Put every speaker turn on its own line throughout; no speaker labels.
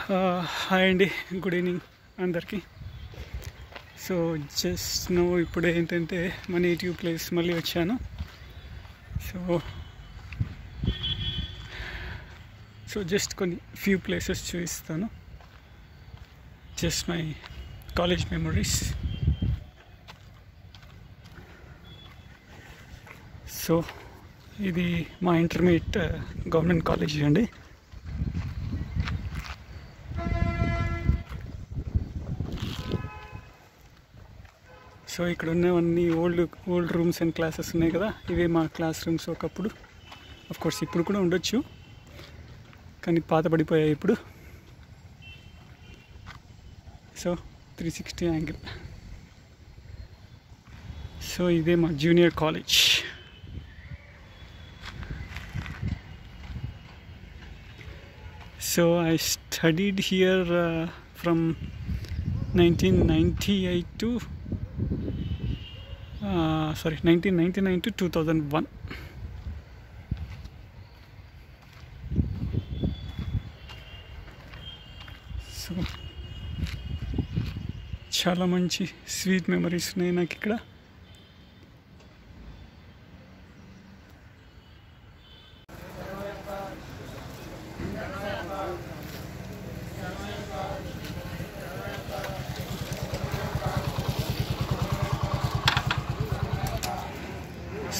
Hi అండి, good evening అందరికీ. So just ఇప్పుడు ఏంటంటే మా నేటివ్ ప్లేస్ మళ్ళీ వచ్చాను. సో జస్ట్ కొన్ని ఫ్యూ ప్లేసెస్ చూపిస్తాను, just my college memories. So ఇది మా ఇంటర్మీడియట్ గవర్నమెంట్ కాలేజ్ అండి. సో ఇక్కడ ఉన్నవన్నీ ఓల్డ్ రూమ్స్ అండ్ క్లాసెస్ ఉన్నాయి కదా, ఇవే మా క్లాస్ రూమ్స్ ఒకప్పుడు. కోర్స్ ఇప్పుడు కూడా ఉండొచ్చు, కానీ పాత పడిపోయాయి ఇప్పుడు. So 360 angle. సో ఇదే మా junior college. So I studied here from 1998 to 1999 to 2001. So చాలా మంచి స్వీట్ మెమరీస్ ఉన్నాయి నాకు ఇక్కడ.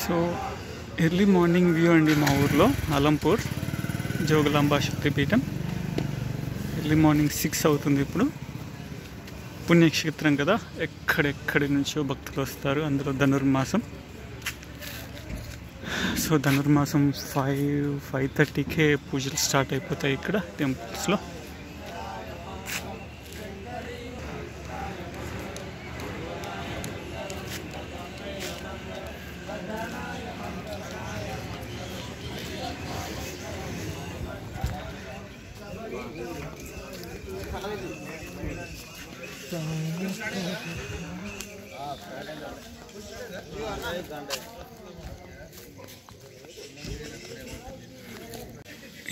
సో ఎర్లీ మార్నింగ్ వ్యూ అండి మా ఊర్లో, అలంపూర్ జోగులాంబ శక్తిపీఠం. ఎర్లీ మార్నింగ్ 6 అవుతుంది ఇప్పుడు. పుణ్యక్షేత్రం కదా, ఎక్కడెక్కడి నుంచో భక్తులు వస్తారు. అందులో ధనుర్మాసం. సో ధనుర్మాసం 5:30కే పూజలు స్టార్ట్ అయిపోతాయి ఇక్కడ టెంపుల్స్లో.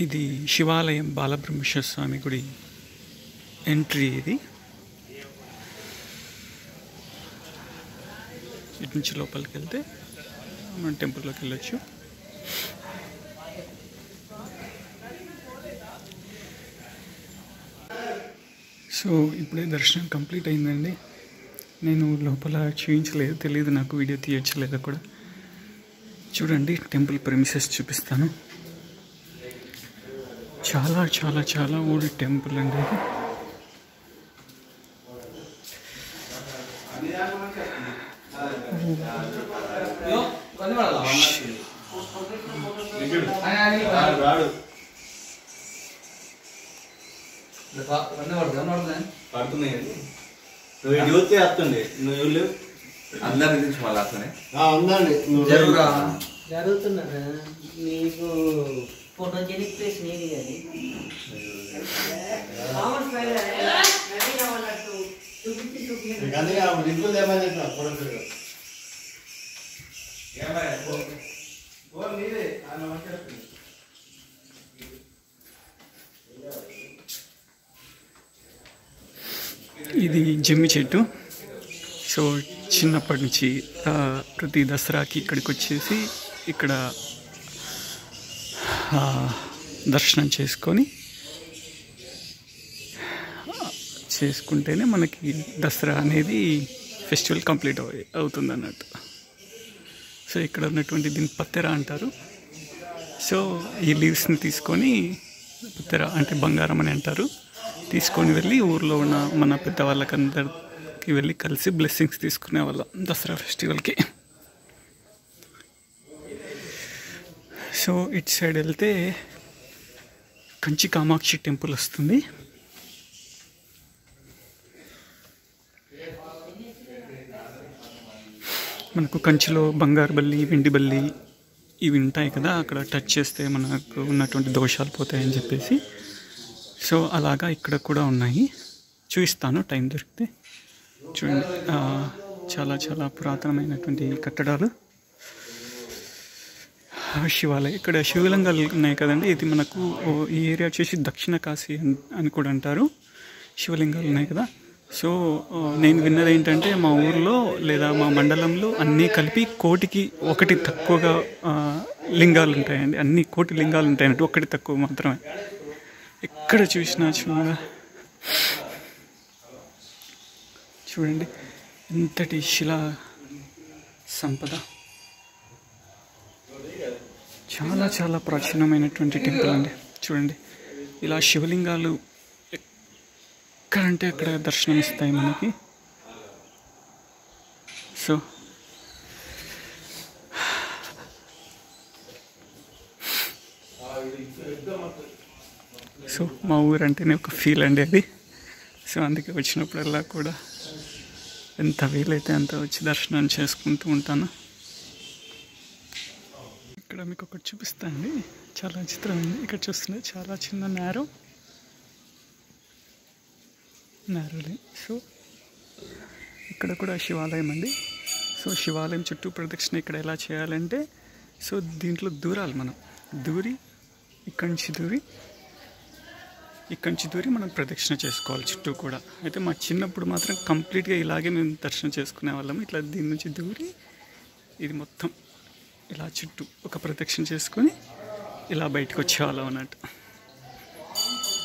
ఇది శివాలయం, బాలబ్రహ్మేశ్వర స్వామి గుడి ఎంట్రీ. ఇది ఇటు నుంచి లోపలికి వెళ్తే మన టెంపుల్లోకి వెళ్ళొచ్చు. సో ఇప్పుడే దర్శనం కంప్లీట్ అయిందండి. నేను లోపల చూపించలేదు, తెలియదు నాకు, వీడియో తీయచ్చలేదో కూడా. చూడండి, టెంపుల్ ప్రెమిసెస్ చూపిస్తాను. చాలా చాలా చాలా ఓల్డ్ టెంపుల్ అండి ఇది.
జరుగుతున్నా నీకు ఫోటోజెనిక్ ప్లేస్ నేది కానీ
ఇది జమ్మి చెట్టు. సో చిన్నప్పటి నుంచి ప్రతి దసరాకి ఇక్కడికి వచ్చేసి ఇక్కడ దర్శనం చేసుకుంటేనే మనకి దసరా అనేది ఫెస్టివల్ కంప్లీట్ అవుతుంది అన్నట్టు. సో ఇక్కడ ఉన్నటువంటి దీన్ని పత్తెర అంటారు. సో ఈ లీవ్స్ని తీసుకొని, పత్తెర అంటే బంగారం అని అంటారు, తీసుకొని వెళ్ళి ఊర్లో ఉన్న మన పెద్దవాళ్ళకందరికి వెళ్ళి కలిసి బ్లెస్సింగ్స్ తీసుకునే వాళ్ళం దసరా ఫెస్టివల్కి. సో ఇటు సైడ్ వెళ్తే కంచి కామాక్షి టెంపుల్ వస్తుంది. మనకు కంచిలో బంగారు బల్లి, వెండి బల్లి ఇవి ఉంటాయి కదా, అక్కడ టచ్ చేస్తే మనకు ఉన్నటువంటి దోషాలు పోతాయని చెప్పేసి. సో అలాగా ఇక్కడ కూడా ఉన్నాయి, చూపిస్తాను టైం దొరికితే. చూడండి, చాలా చాలా పురాతనమైనటువంటి కట్టడాలు. శివాలయం. ఇక్కడ శివలింగాలు ఉన్నాయి కదండి. ఇది మనకు ఈ ఏరియా వచ్చేసి దక్షిణ కాశీ అని కూడా అంటారు. శివలింగాలు ఉన్నాయి కదా. సో నేను విన్నది ఏంటంటే మా ఊర్లో లేదా మా మండలంలో అన్నీ కలిపి 1,000కి 1 తక్కువగా లింగాలు ఉంటాయండి. అన్ని 1,000 లింగాలు ఉంటాయంటే 1 తక్కువ మాత్రమే. ఎక్కడ చూసినా చూడండి ఇంతటి శిలా సంపద. చాలా చాలా ప్రాచీనమైనటువంటి టెంపుల్ అండి. చూడండి ఇలా శివలింగాలు ఎక్కడంటే అక్కడ దర్శనమిస్తాయి మనకి. సో మా ఊరు అంటేనే ఒక ఫీల్ అండి అది. సో అందుకే వచ్చినప్పుడల్లా కూడా ఎంత వీలైతే అంత వచ్చి దర్శనం చేసుకుంటూ ఉంటాను. ఇక్కడ మీకు ఒకటి చూపిస్తాను అండి, చాలా చిత్రమైంది. ఇక్కడ చూస్తుంటే చాలా చిన్న నేరో లైన్. సో ఇక్కడ కూడా శివాలయం అండి. సో శివాలయం చుట్టూ ప్రదక్షిణ ఇక్కడ ఎలా చేయాలంటే, సో దీంట్లో దూరాలి మనం. ఇక్కడి నుంచి దూరి మనం ప్రదక్షిణ చేసుకోవాలి చుట్టూ కూడా. అయితే మా చిన్నప్పుడు మాత్రం కంప్లీట్గా ఇలాగే మేము దర్శనం చేసుకునే వాళ్ళం. ఇట్లా దీని నుంచి దూరి ఇది మొత్తం ఇలా చుట్టూ ఒక ప్రదక్షిణ చేసుకొని ఇలా బయటకు వచ్చేవాళ్ళం అన్నట్టు.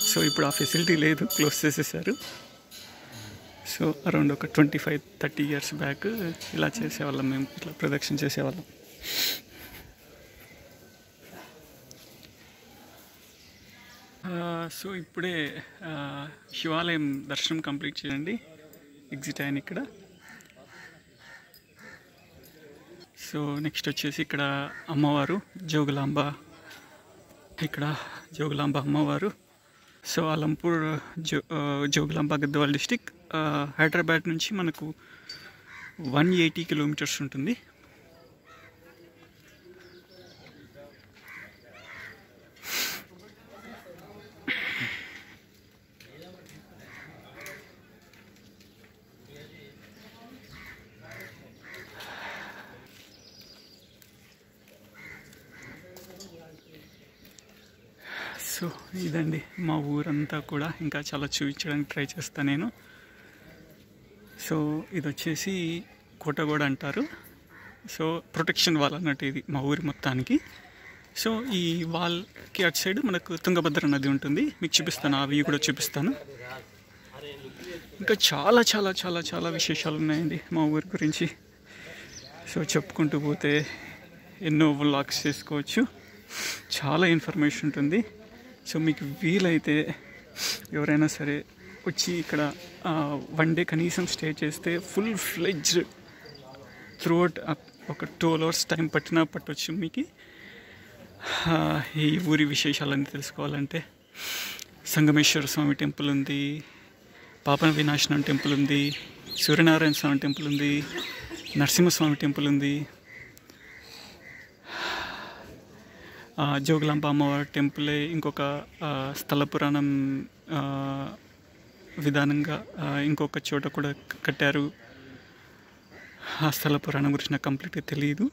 సో ఇప్పుడు ఆ ఫెసిలిటీ లేదు, క్లోజ్ చేసేసారు. సో అరౌండ్ ఒక 25-30 ఇయర్స్ బ్యాక్ ఇలా చేసేవాళ్ళం మేము, ఇట్లా ప్రదక్షిణ చేసేవాళ్ళం. సో ఇప్పుడే శివాలయం దర్శనం కంప్లీట్ చేయండి, ఎగ్జిట్ అయ్యాను ఇక్కడ. సో నెక్స్ట్ వచ్చేసి ఇక్కడ అమ్మవారు జోగులాంబ, అమ్మవారు. సో అలంపూర్ జోగులాంబ గద్వాల్ డిస్టిక్, హైదరాబాద్ నుంచి మనకు 180 కిలోమీటర్స్ ఉంటుంది. సో ఇదండి మా ఊరంతా కూడా. ఇంకా చాలా చూపించడానికి ట్రై చేస్తాను నేను. సో ఇది వచ్చేసి కోటగోడ అంటారు. సో ప్రొటెక్షన్ వాల్ అన్నట్టు ఇది మా ఊరి మొత్తానికి. సో ఈ వాల్కి అటు సైడ్ మనకు తుంగభద్ర నది ఉంటుంది, మీకు చూపిస్తాను, అవి కూడా చూపిస్తాను. ఇంకా చాలా చాలా చాలా చాలా విశేషాలు ఉన్నాయండి మా ఊరి గురించి. సో చెప్పుకుంటూ పోతే ఎన్నో వ్లాగ్స్ చేసుకోవచ్చు, చాలా ఇన్ఫర్మేషన్ ఉంటుంది. సో మీకు వీలైతే ఎవరైనా సరే వచ్చి ఇక్కడ 1 డే కనీసం స్టే చేస్తే ఫుల్ ఫ్లెడ్జ్డ్ త్రూఅవుట్ ఒక 12 hours టైం పట్టినా పట్టవచ్చు మీకు ఈ ఊరి విశేషాలన్నీ తెలుసుకోవాలంటే. సంగమేశ్వర స్వామి టెంపుల్ ఉంది, పాపన వినాశనం టెంపుల్ ఉంది, సూర్యనారాయణ స్వామి టెంపుల్ ఉంది, నరసింహస్వామి టెంపుల్ ఉంది, జోగులాంబ అమ్మవారి టెంపులే ఇంకొక స్థల పురాణం విధానంగా ఇంకొక చోట కూడా కట్టారు. ఆ స్థల పురాణం గురించి నాకు కంప్లీట్గా తెలియదు,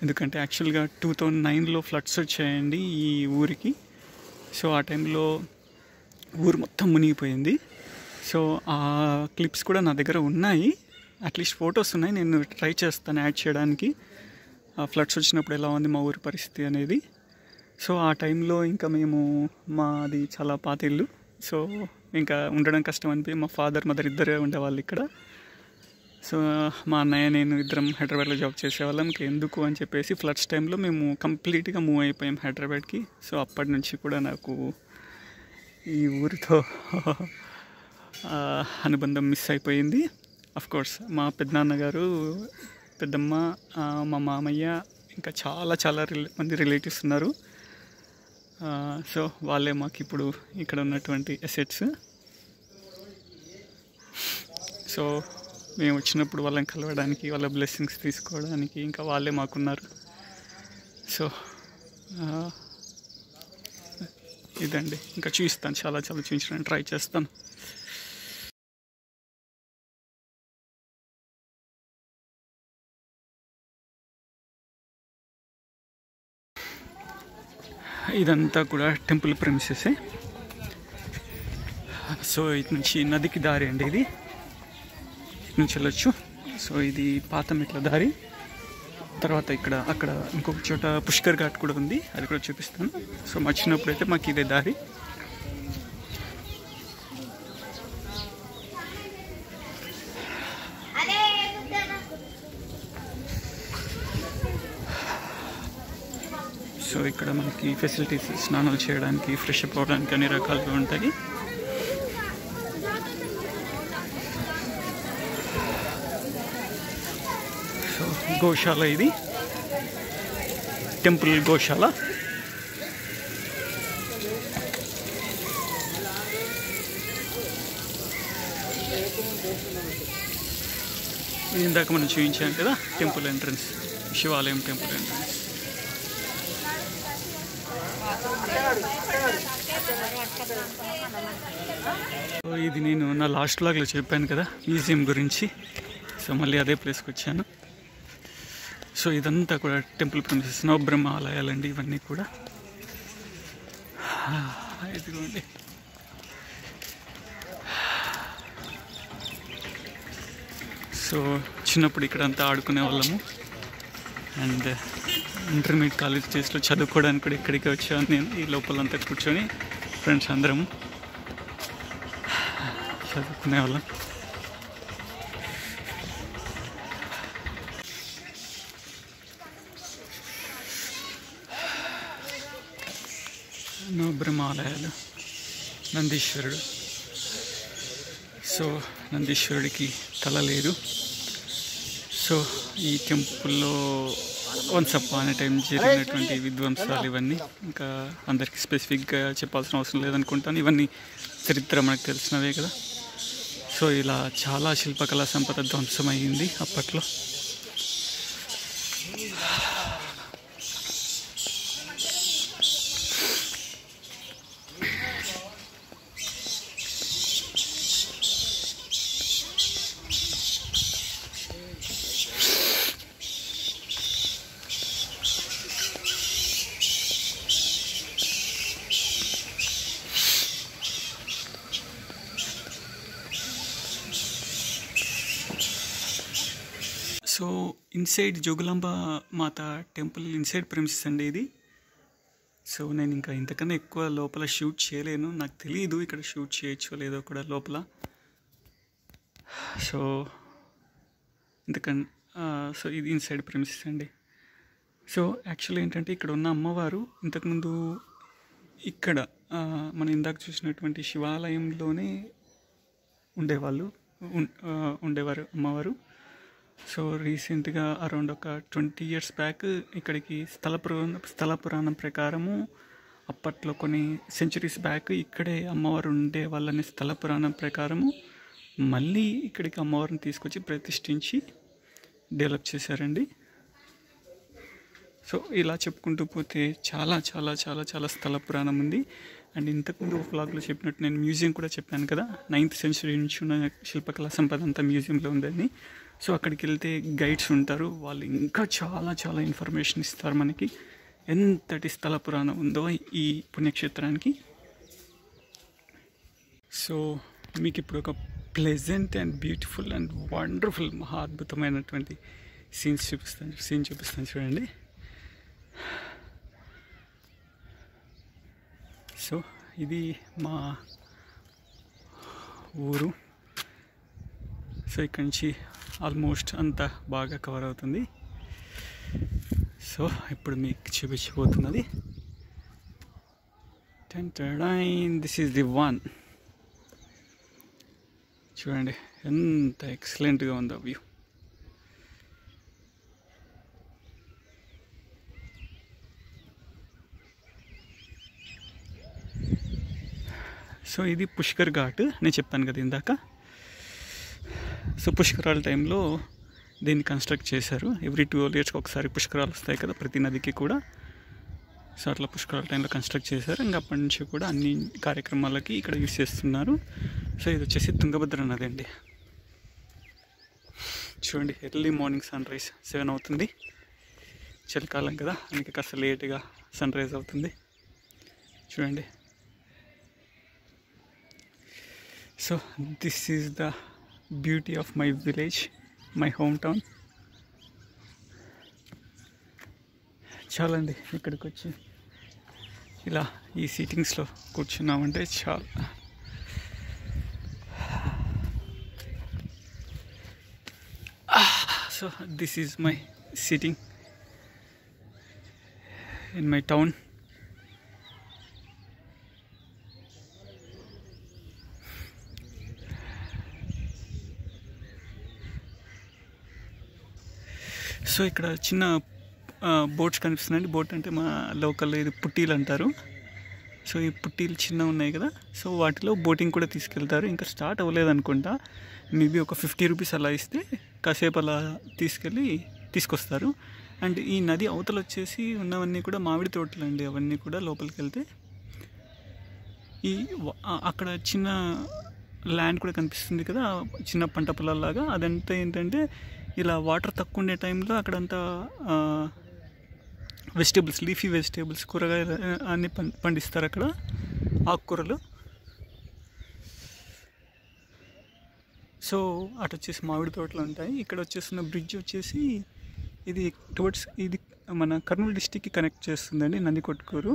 ఎందుకంటే యాక్చువల్గా 2009లో ఫ్లడ్స్ వచ్చాయండి ఈ ఊరికి. సో ఆ టైంలో ఊరు మొత్తం మునిగిపోయింది. సో ఆ క్లిప్స్ కూడా నా దగ్గర ఉన్నాయి, అట్లీస్ట్ ఫొటోస్ ఉన్నాయి. నేను ట్రై చేస్తాను యాడ్ చేయడానికి, ఫ్లడ్స్ వచ్చినప్పుడు ఎలా ఉంది మా ఊరి పరిస్థితి అనేది. సో ఆ టైంలో ఇంకా మాది చాలా పాత ఇల్లు, సో ఇంకా ఉండడం కష్టం అనిపి మా ఫాదర్ మదర్ ఇద్దరే ఉండేవాళ్ళు ఇక్కడ. సో మా అన్నయ్య నేను ఇద్దరం హైదరాబాద్లో జాబ్ చేసేవాళ్ళం. ఇంకా ఎందుకు అని చెప్పేసి ఫ్లడ్స్ టైంలో మేము కంప్లీట్గా మూవ్ అయిపోయాం హైదరాబాద్కి. సో అప్పటి నుంచి కూడా నాకు ఈ ఊరితో అనుబంధం మిస్ అయిపోయింది. అఫ్కోర్స్ మా పెద్దనాన్నగారు, పెద్దమ్మ, మా మామయ్య, ఇంకా చాలా చాలా మంది రిలేటివ్స్ ఉన్నారు. సో వాళ్ళే మాకు ఇప్పుడు ఇక్కడ ఉన్నటువంటి అసెట్స్. సో మేము వచ్చినప్పుడు వాళ్ళని కలవడానికి, వాళ్ళ బ్లెస్సింగ్స్ తీసుకోవడానికి ఇంకా వాళ్ళే మాకున్నారు. సో ఇదండి, ఇంకా చూపిస్తాను, చాలా చాలా చూపించడానికి ట్రై చేస్తాను. ఇదంతా కూడా టెంపుల్ ప్రెమిసెసే. సో ఇటు నుంచి నదికి దారి అండి, ఇది ఇటు నుంచి వెళ్ళొచ్చు. సో ఇది పాత మెట్ల దారి. తర్వాత అక్కడ ఇంకొక చోట పుష్కర్ ఘాట్ కూడా ఉంది, అది కూడా చూపిస్తాను. సో వచ్చినప్పుడు అయితే మాకు ఇదే దారి. సో ఇక్కడ మనకి ఫెసిలిటీస్ స్నానాలు చేయడానికి, ఫ్రెష్ అప్ అవ్వడానికి అన్ని రకాలుగా ఉంటాయి. సో గోశాల, ఇది టెంపుల్ గోశాల. ఇందాక మనం చూపించాం కదా టెంపుల్ ఎంట్రన్స్, శివాలయం టెంపుల్ ఎంట్రన్స్. సో ఇది నేను నా లాస్ట్ వ్లాగ్లో చెప్పాను కదా మ్యూజియం గురించి. సో మళ్ళీ అదే ప్లేస్కి వచ్చాను. సో ఇదంతా కూడా టెంపుల్ ప్రెమిసెస్, నవబ్రహ్మ ఆలయాలండి ఇవన్నీ కూడా. ఇదిగోండి. సో చిన్నప్పుడు ఇక్కడ అంతా ఆడుకునే వాళ్ళము. అండ్ ఇంటర్మీడియట్ కాలేజ్ డేస్లో చదువుకోవడానికి కూడా ఇక్కడికి వచ్చాను నేను. ఈ లోపలంతా కూర్చొని ఫ్రెండ్స్ అందరము చదువుకునే వాళ్ళం. నవబ్రహ్మాలయాలు, నందీశ్వరుడు. సో నందీశ్వరుడికి తల లేదు. సో ఈ టెంపుల్లో వన్స్ అపాన్ ఏ టైం జరిగినటువంటి విధ్వంసాలు ఇవన్నీ ఇంకా అందరికీ స్పెసిఫిక్గా చెప్పాల్సిన అవసరం లేదనుకుంటాను. ఇవన్నీ చరిత్ర మనకు తెలిసినవే కదా. సో ఇలా చాలా శిల్పకళా సంపద ధ్వంసమయ్యింది అప్పట్లో. సో ఇన్సైడ్ జోగులాంబ మాత టెంపుల్ ఇన్సైడ్ ప్రెమిసెస్ అండి ఇది. సో నేను ఇంకా ఇంతకన్నా ఎక్కువ లోపల షూట్ చేయలేను, నాకు తెలియదు ఇక్కడ షూట్ చేయొచ్చో లేదో కూడా లోపల. సో సో ఇది ఇన్సైడ్ ప్రెమిసెస్ అండి. సో యాక్చువల్లీ ఏంటంటే ఇక్కడ ఉన్న అమ్మవారు ఇంతకుముందు ఇక్కడ మనం ఇందాక చూసినటువంటి శివాలయంలోనే ఉండేవారు అమ్మవారు. సో రీసెంట్గా అరౌండ్ ఒక 20 years బ్యాక్ ఇక్కడికి స్థల పురాణం ప్రకారము అప్పట్లో కొన్ని సెంచురీస్ బ్యాక్ ఇక్కడే అమ్మవారు ఉండే వాళ్ళని స్థల పురాణం ప్రకారము మళ్ళీ ఇక్కడికి అమ్మవారిని తీసుకొచ్చి ప్రతిష్ఠించి డెవలప్ చేశారండి. సో ఇలా చెప్పుకుంటూ పోతే చాలా చాలా చాలా చాలా స్థల పురాణం ఉంది. అండ్ ఇంతకుముందు ఒక వ్లాగ్లో చెప్పినట్టు నేను మ్యూజియం కూడా చెప్పాను కదా, 9th century నుంచి ఉన్న శిల్పకళా సంపద అంతా మ్యూజియంలో ఉందని. సో అక్కడికి వెళ్తే గైడ్స్ ఉంటారు, వాళ్ళు ఇంకా చాలా చాలా ఇన్ఫర్మేషన్ ఇస్తారు మనకి, ఎంతటి స్థల పురాణం ఉందో ఈ పుణ్యక్షేత్రానికి. సో మీకు ఇప్పుడు ఒక pleasant and beautiful and wonderful మహా అద్భుతమైనటువంటి సీన్ చూపిస్తాను చూడండి. సో ఇది మా ఊరు. సో ఇక్కడి నుంచి ఆల్మోస్ట్ అంతా బాగా కవర్ అవుతుంది. సో ఇప్పుడు మీకు చూపించబోతున్నది దిస్ ఈజ్ ది వన్. చూడండి ఎంత ఎక్సలెంట్గా ఉందో వ్యూ. సో ఇది పుష్కర్ ఘాట్ నేను చెప్పాను కదా ఇందాక. సో పుష్కరాల టైంలో దీన్ని కన్స్ట్రక్ట్ చేశారు. ఎవ్రీ 12 years ఒకసారి పుష్కరాలు వస్తాయి కదా ప్రతి నదికి కూడా. సో అట్లా పుష్కరాల టైంలో కన్స్ట్రక్ట్ చేశారు. ఇంకా అప్పటి నుంచి కూడా అన్ని కార్యక్రమాలకి ఇక్కడ యూజ్ చేస్తున్నారు. సో ఇది వచ్చేసి తుంగభద్ర నది అండి. చూడండి ఎర్లీ మార్నింగ్ సన్రైజ్ 7 అవుతుంది. చలికాలం కదా అందుకే కాస్త లేట్గా సన్రైజ్ అవుతుంది. చూడండి. So this is the beauty of my village, my home town. చాలండి, ఇక్కడికి వచ్చి ఇలా ఈ సీటింగ్స్లో కూర్చున్నామంటే చాలా. So this is my sitting in my town. So ఇక్కడ చిన్న బోట్స్ కనిపిస్తున్నాయండి. బోట్ అంటే మా లోకల్ ఇది పుట్టీలు అంటారు. సో ఈ పుట్టీలు చిన్న ఉన్నాయి కదా, సో వాటిలో బోటింగ్ కూడా తీసుకెళ్తారు. ఇంకా స్టార్ట్ అవ్వలేదు అనుకుంటా, మేబీ ఒక 50 రూపీస్ అలా ఇస్తే కాసేపు అలా తీసుకొస్తారు. అండ్ ఈ నది అవతల వచ్చేసి ఉన్నవన్నీ కూడా మామిడి తోటలు అండి. అవన్నీ కూడా లోపలికి వెళ్తే అక్కడ చిన్న ల్యాండ్ కూడా కనిపిస్తుంది కదా, చిన్న పంట పొలాల్లాగా. అదంతా ఏంటంటే ఇలా వాటర్ తక్కువ ఉండే టైంలో అక్కడంతా వెజిటేబుల్స్, లీఫీ వెజిటేబుల్స్, కూరగాయలు అన్నీ పండిస్తారు అక్కడ, ఆకుకూరలు. సో అటు వచ్చేసి మామిడి తోటలు ఉంటాయి. ఇక్కడ వచ్చేసిన బ్రిడ్జ్ వచ్చేసి ఇది మన కర్నూలు డిస్టిక్కి కనెక్ట్ చేస్తుందండి, నందికొట్కూరు.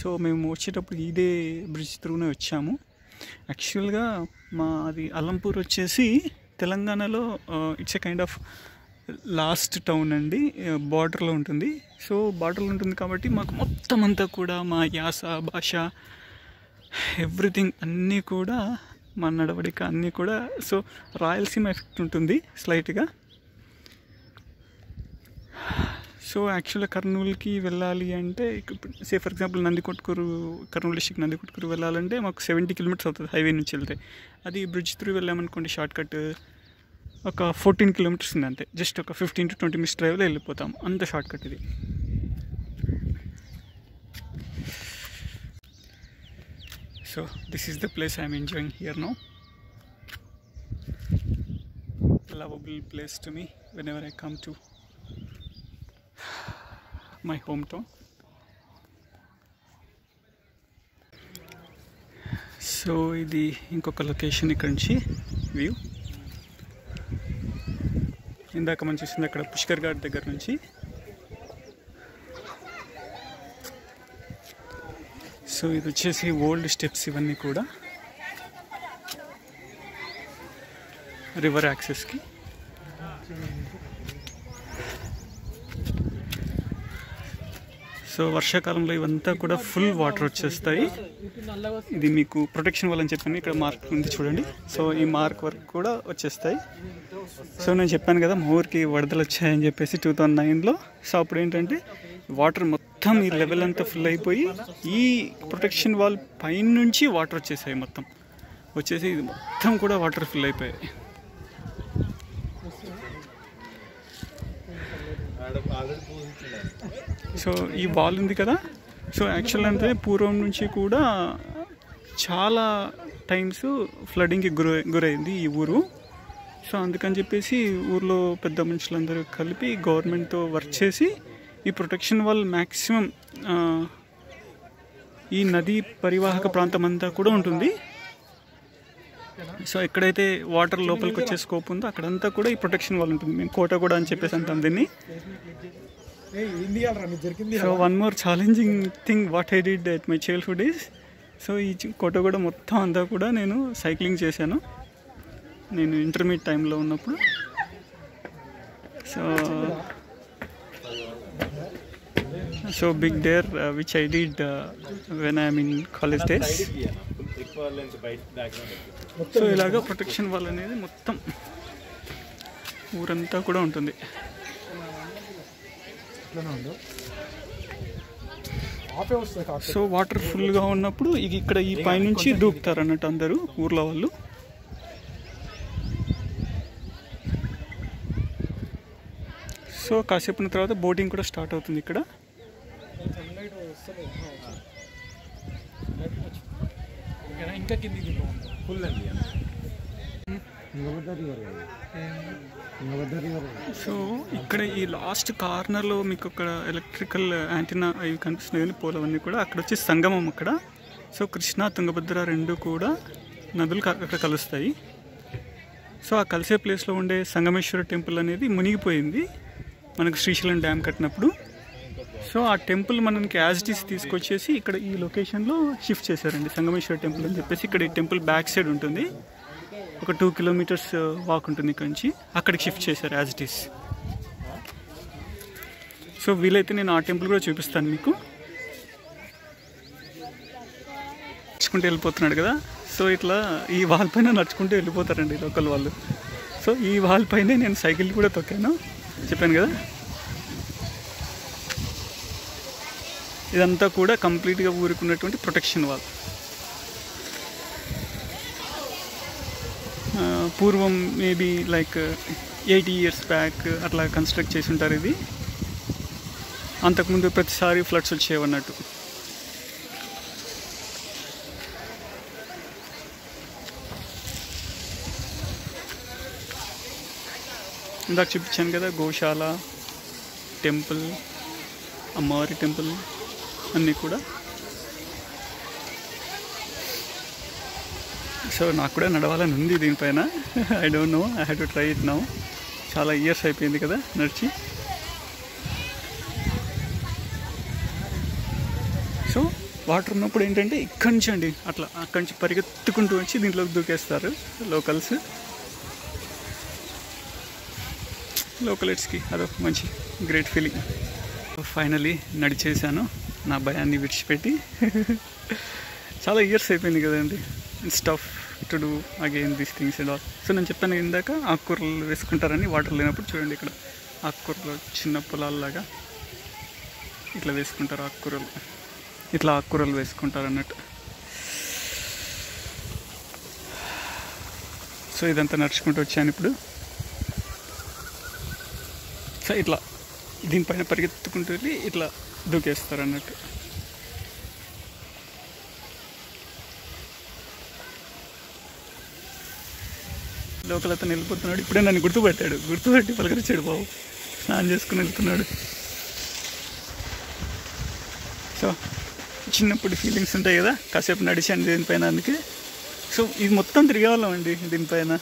సో మేము వచ్చేటప్పుడు ఇదే బ్రిడ్జ్ త్రూనే వచ్చాము. యాక్చువల్గా అది అలంపూర్ వచ్చేసి తెలంగాణలో it's a kind of last town అండి, బార్డర్లో ఉంటుంది. సో బార్డర్లో ఉంటుంది కాబట్టి మాకు మొత్తం అంతా కూడా మా యాస, భాష, ఎవ్రీథింగ్ అన్నీ కూడా, మా నడవడిక అన్నీ కూడా సో రాయలసీమ ఎఫెక్ట్ ఉంటుంది స్లైట్గా. సో యాక్చువల్గా కర్నూలుకి వెళ్ళాలి అంటే, say for example Kurnool district Nandikotkur వెళ్ళాలంటే మాకు 70 కిలోమీటర్స్ అవుతుంది హైవే నుంచి వెళ్తే. అది బ్రిడ్జ్ త్రూ వెళ్ళామనుకోండి, షార్ట్ కట్ ఒక 14 కిలోమీటర్స్ ఉంది అంతే. జస్ట్ ఒక 15 to 20 మినిట్స్ డ్రైవ్లో వెళ్ళిపోతాం, అంత షార్ట్ కట్ ఇది. So this is the place I'm enjoying here now. Lovable place to me whenever I come to my home town. So ఇది ఇంకొక లొకేషన్ ఇక్కడ నుంచి వ్యూ. ఇందాక మనం చూసింది అక్కడ పుష్కర్ ఘాట్ దగ్గర నుంచి. సో ఇది వచ్చేసి ఓల్డ్ స్టెప్స్, ఇవన్నీ కూడా రివర్ యాక్సెస్కి. సో వర్షాకాలంలో ఇవంతా కూడా ఫుల్ వాటర్ వచ్చేస్తాయి. ఇది మీకు ప్రొటెక్షన్ వల్ల అని చెప్పాను, ఇక్కడ మార్క్ ఉంది చూడండి. సో ఈ మార్క్ వరకు కూడా వచ్చేస్తాయి. సో నేను చెప్పాను కదా మా ఊరికి వరదలు వచ్చాయని చెప్పేసి 2009లో. సో అప్పుడు ఏంటంటే వాటర్ మొత్తం ఈ లెవెల్ అంతా ఫుల్ అయిపోయి ఈ ప్రొటెక్షన్ వాల్ పైన నుంచి వాటర్ వచ్చేసాయి. మొత్తం వచ్చేసి ఇది మొత్తం కూడా వాటర్ ఫుల్ అయిపోయాయి. సో ఈ వాల్ ఉంది కదా, సో యాక్చువల్ అంటే పూర్వం నుంచి కూడా చాలా టైమ్స్ ఫ్లడింగ్కి గురైంది ఈ ఊరు. సో అందుకని చెప్పేసి ఊర్లో పెద్ద మనుషులందరూ కలిపి గవర్నమెంట్తో వర్క్ చేసి ఈ ప్రొటెక్షన్ వాల్ మ్యాక్సిమం ఈ నదీ పరివాహక ప్రాంతం అంతా కూడా ఉంటుంది. సో ఎక్కడైతే వాటర్ లోపలికి వచ్చే స్కోప్ ఉందో అక్కడంతా కూడా ఈ ప్రొటెక్షన్ వాల్ ఉంటుంది. మేము కోట కూడా అని చెప్పేసి అంటాం దీన్ని. So one more challenging thing what I did at my childhood is, so ఈ కోట కూడా మొత్తం అంతా కూడా నేను సైక్లింగ్ చేశాను నేను ఇంటర్మీడియట్ టైంలో ఉన్నప్పుడు. So big dare which I did when I'm in college days. So ఇలాగా ప్రొటెక్షన్ వాల్ అనేది మొత్తం ఊరంతా కూడా ఉంటుంది. సో వాటర్ ఫుల్గా ఉన్నప్పుడు ఇక్కడ ఈ పైనుంచి దూకుతారు అన్నట్టు అందరూ ఊర్లో వాళ్ళు. సో కాసేపు తర్వాత బోటింగ్ కూడా స్టార్ట్ అవుతుంది ఇక్కడ. ఇంకా కిందికి సో ఇక్కడ ఈ లాస్ట్ కార్నర్లో మీకు ఒక ఎలక్ట్రికల్ యాంటీనా అవి కనిపిస్తున్నాయి కానీ పోలవన్నీ కూడా అక్కడ వచ్చి సంగమం అక్కడ. సో కృష్ణా తుంగభద్ర రెండు కూడా నదులు అక్కడ కలుస్తాయి. సో ఆ కలిసే ప్లేస్లో ఉండే సంగమేశ్వర టెంపుల్ అనేది మునిగిపోయింది మనకు శ్రీశైలం డ్యామ్ కట్టినప్పుడు. సో ఆ టెంపుల్ మనకి యాజ్ ఇట్ ఈస్ తీసుకొచ్చేసి ఇక్కడ ఈ లొకేషన్లో షిఫ్ట్ చేశారండి, సంగమేశ్వర టెంపుల్ అని చెప్పేసి. ఇక్కడ ఈ టెంపుల్ బ్యాక్ సైడ్ ఉంటుంది, ఒక 2 కిలోమీటర్స్ వాక్ ఉంటుంది ఇక్కడ నుంచి, అక్కడికి షిఫ్ట్ చేశారు యాజ్ ఇట్ ఈస్. సో వీలైతే నేను ఆ టెంపుల్ కూడా చూపిస్తాను మీకు. నడుచుకుంటూ వెళ్ళిపోతున్నాడు కదా, సో ఇట్లా ఈ వాల్ పైన నడుచుకుంటూ వెళ్ళిపోతారండి లోకల్ వాళ్ళు. సో ఈ వాల్ పైనే నేను సైకిల్ కూడా తొక్కాను, చెప్పాను కదా. ఇదంతా కూడా కంప్లీట్గా ఊరుకున్నటువంటి ప్రొటెక్షన్ వాల్. పూర్వం మేబీ లైక్ 80 years బ్యాక్ అట్లా కన్స్ట్రక్ట్ చేసి ఉంటారు ఇది. అంతకుముందు ప్రతిసారి ఫ్లడ్స్ వచ్చేవన్నట్టు. ఇందాక చూపించాను కదా గోశాల, టెంపుల్, అమ్మవారి టెంపుల్ అన్నీ కూడా. సో నాకు కూడా నడవాలని ఉంది దీనిపైన. I don't know, I have to try it now. చాలా ఇయర్స్ అయిపోయింది కదా నడిచి. సో వాటర్ ఉన్నప్పుడు ఏంటంటే ఇక్కడి నుంచి అండి అట్లా అక్కడి నుంచి పరిగెత్తుకుంటూ వచ్చి దీంట్లోకి దూకేస్తారు లోకల్స్. లోకలైట్స్కి అదొక మంచి గ్రేట్ ఫీలింగ్. ఫైనలీ నడిచేసాను నా భయాన్ని విడిచిపెట్టి. చాలా ఇయర్స్ అయిపోయింది కదండి, stuff to do again these things and all. So నేను చెప్పాను ఇందాక ఆకుకూరలు వేసుకుంటారని, వాటర్ లేనప్పుడు. చూడండి ఇక్కడ ఆకుకూరలు చిన్న పొలాల్లాగా ఇట్లా వేసుకుంటారు ఆకుకూరలు, ఇట్లా ఆకుకూరలు వేసుకుంటారు అన్నట్టు. సో ఇదంతా నడుచుకుంటూ వచ్చాను ఇప్పుడు. సో ఇట్లా దీనిపైన పరిగెత్తుకుంటూ వెళ్ళి ఇట్లా దూకేస్తారు అన్నట్టు. లోకల్ అతను వెళ్ళిపోతున్నాడు. ఇప్పుడే నన్ను గుర్తుపట్టి పలకరించాడు బాబు. స్నానం చేసుకుని వెళ్తున్నాడు. సో చిన్నప్పుడు ఫీలింగ్స్ ఉంటాయి కదా, కాసేపు నడిచాను దీనిపైన అందుకే. సో ఇది మొత్తం తిరిగేవాళ్ళం అండి దీనిపైన,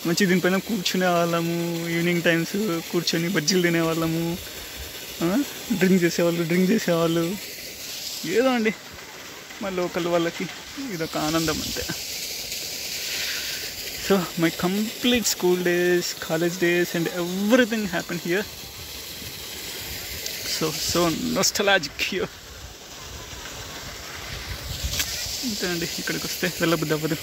మంచి దీనిపైన కూర్చునే వాళ్ళము. ఈవినింగ్ టైమ్స్ కూర్చొని బజ్జీలు తినేవాళ్ళము, డ్రింక్ చేసేవాళ్ళు. ఏదో అండి మా లోకల్ వాళ్ళకి ఇదొక ఆనందం అంతే. So my complete school days, college days and everything happened here. So nostalgic here. అంతే అండి, ఇక్కడికి వస్తే వెళ్ళబుద్ధి అవ్వదు.